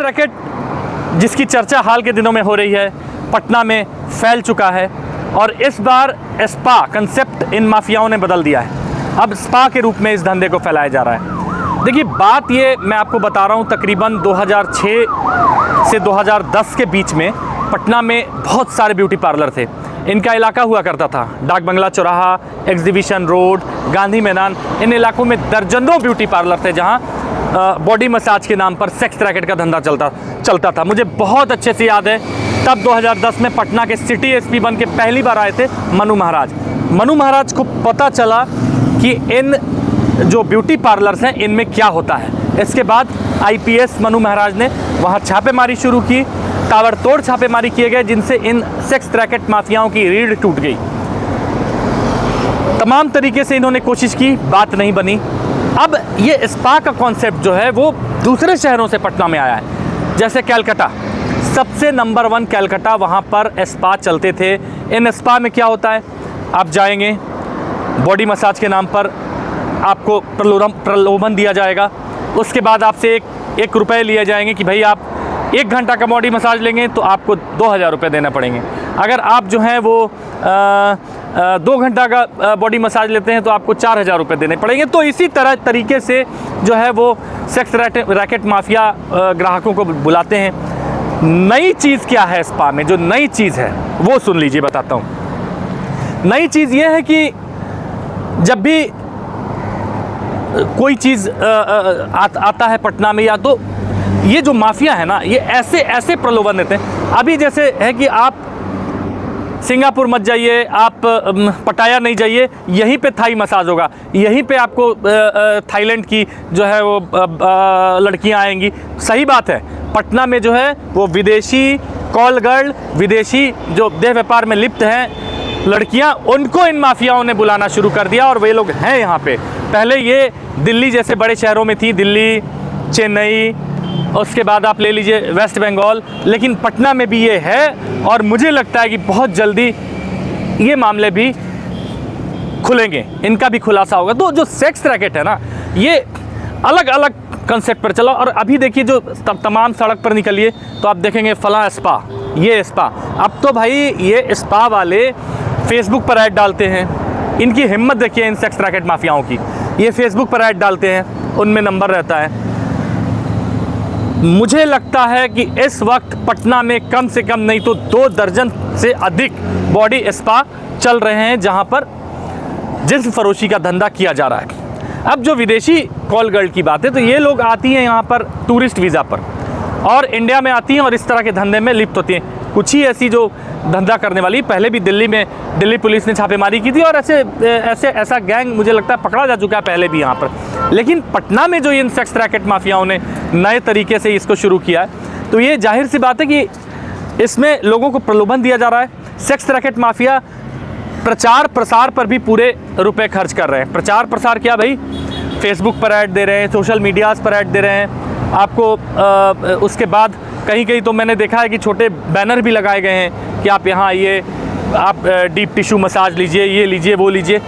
Sex racket जिसकी चर्चा हाल के दिनों में हो रही है, पटना में फैल चुका है और इस बार स्पा कंसेप्ट इन माफियाओं ने बदल दिया है। अब स्पा के रूप में इस धंधे को फैलाया जा रहा है। देखिए, बात ये मैं आपको बता रहा हूँ, तकरीबन 2006 से 2010 के बीच में पटना में बहुत सारे ब्यूटी पार्लर थे। इनका इलाका हुआ करता था डाक बंगला चौराहा, एग्जीबिशन रोड, गांधी मैदान। इन इलाकों में दर्जनों ब्यूटी पार्लर थे जहाँ बॉडी मसाज के नाम पर सेक्स रैकेट का धंधा चलता था। मुझे बहुत अच्छे से याद है, तब 2010 में पटना के सिटी एसपी बन के पहली बार आए थे मनु महाराज। मनु महाराज को पता चला कि इन जो ब्यूटी पार्लर्स हैं इनमें क्या होता है। इसके बाद आईपीएस मनु महाराज ने वहाँ छापेमारी शुरू की, ताबड़तोड़ छापेमारी किए गए, जिनसे इन सेक्स रैकेट माफियाओं की रीढ़ टूट गई। तमाम तरीके से इन्होंने कोशिश की, बात नहीं बनी। अब ये स्पा का कॉन्सेप्ट जो है वो दूसरे शहरों से पटना में आया है, जैसे कलकत्ता। सबसे नंबर 1 कलकत्ता, वहाँ पर स्पा चलते थे। इन स्पा में क्या होता है, आप जाएंगे, बॉडी मसाज के नाम पर आपको प्रलोभन दिया जाएगा। उसके बाद आपसे एक रुपये लिए जाएंगे कि भाई आप 1 घंटा का बॉडी मसाज लेंगे तो आपको 2000 रुपये देना पड़ेंगे। अगर आप जो हैं वो 2 घंटा का बॉडी मसाज लेते हैं तो आपको 4000 रुपये देने पड़ेंगे। तो इसी तरीके से जो है वो सेक्स रैकेट माफिया ग्राहकों को बुलाते हैं। नई चीज़ क्या है स्पा में? जो नई चीज़ है वो सुन लीजिए, बताता हूँ। नई चीज़ ये है कि जब भी कोई चीज़ आता है पटना में, या तो ये जो माफिया है ना, ये ऐसे प्रलोभन देते हैं। अभी जैसे है कि आप सिंगापुर मत जाइए, आप पटाया नहीं जाइए, यहीं पे थाई मसाज होगा, यहीं पे आपको थाईलैंड की जो है वो लड़कियां आएंगी। सही बात है, पटना में जो है वो विदेशी कॉल गर्ल, विदेशी जो देह व्यापार में लिप्त हैं लड़कियां, उनको इन माफियाओं ने बुलाना शुरू कर दिया और वे लोग हैं यहाँ पे। पहले ये दिल्ली जैसे बड़े शहरों में थी, दिल्ली, चेन्नई, उसके बाद आप ले लीजिए वेस्ट बंगाल, लेकिन पटना में भी ये है और मुझे लगता है कि बहुत जल्दी ये मामले भी खुलेंगे, इनका भी खुलासा होगा। तो जो सेक्स रैकेट है ना, ये अलग अलग कंसेप्ट पर चला। और अभी देखिए, जो तमाम सड़क पर निकलिए तो आप देखेंगे फलां स्पा, ये स्पा। अब तो भाई ये स्पा वाले फेसबुक पर ऐड डालते हैं। इनकी हिम्मत देखिए इन सेक्स रैकेट माफियाओं की। ये फेसबुक पर ऐड डालते हैं, उनमें नंबर रहता है। मुझे लगता है कि इस वक्त पटना में कम से कम नहीं तो 2 दर्जन से अधिक बॉडी स्पा चल रहे हैं जहां पर जिस्म फरोशी का धंधा किया जा रहा है। अब जो विदेशी कॉल गर्ल की बात है, तो ये लोग आती हैं यहाँ पर टूरिस्ट वीज़ा पर और इंडिया में आती हैं और इस तरह के धंधे में लिप्त होती हैं। कुछ ही ऐसी जो धंधा करने वाली, पहले भी दिल्ली पुलिस ने छापेमारी की थी और ऐसा गैंग मुझे लगता है पकड़ा जा चुका है पहले भी यहाँ पर। लेकिन पटना में जो इन सेक्स रैकेट माफियाओं ने नए तरीके से इसको शुरू किया है, तो ये जाहिर सी बात है कि इसमें लोगों को प्रलोभन दिया जा रहा है। सेक्स रैकेट माफिया प्रचार प्रसार पर भी पूरे रुपए खर्च कर रहे हैं। प्रचार प्रसार क्या भाई, फेसबुक पर ऐड दे रहे हैं, सोशल मीडियाज़ पर ऐड दे रहे हैं आपको। उसके बाद कहीं तो मैंने देखा है कि छोटे बैनर भी लगाए गए हैं कि आप यहाँ आइए, आप डीप टिश्यू मसाज लीजिए, ये लीजिए, वो लीजिए।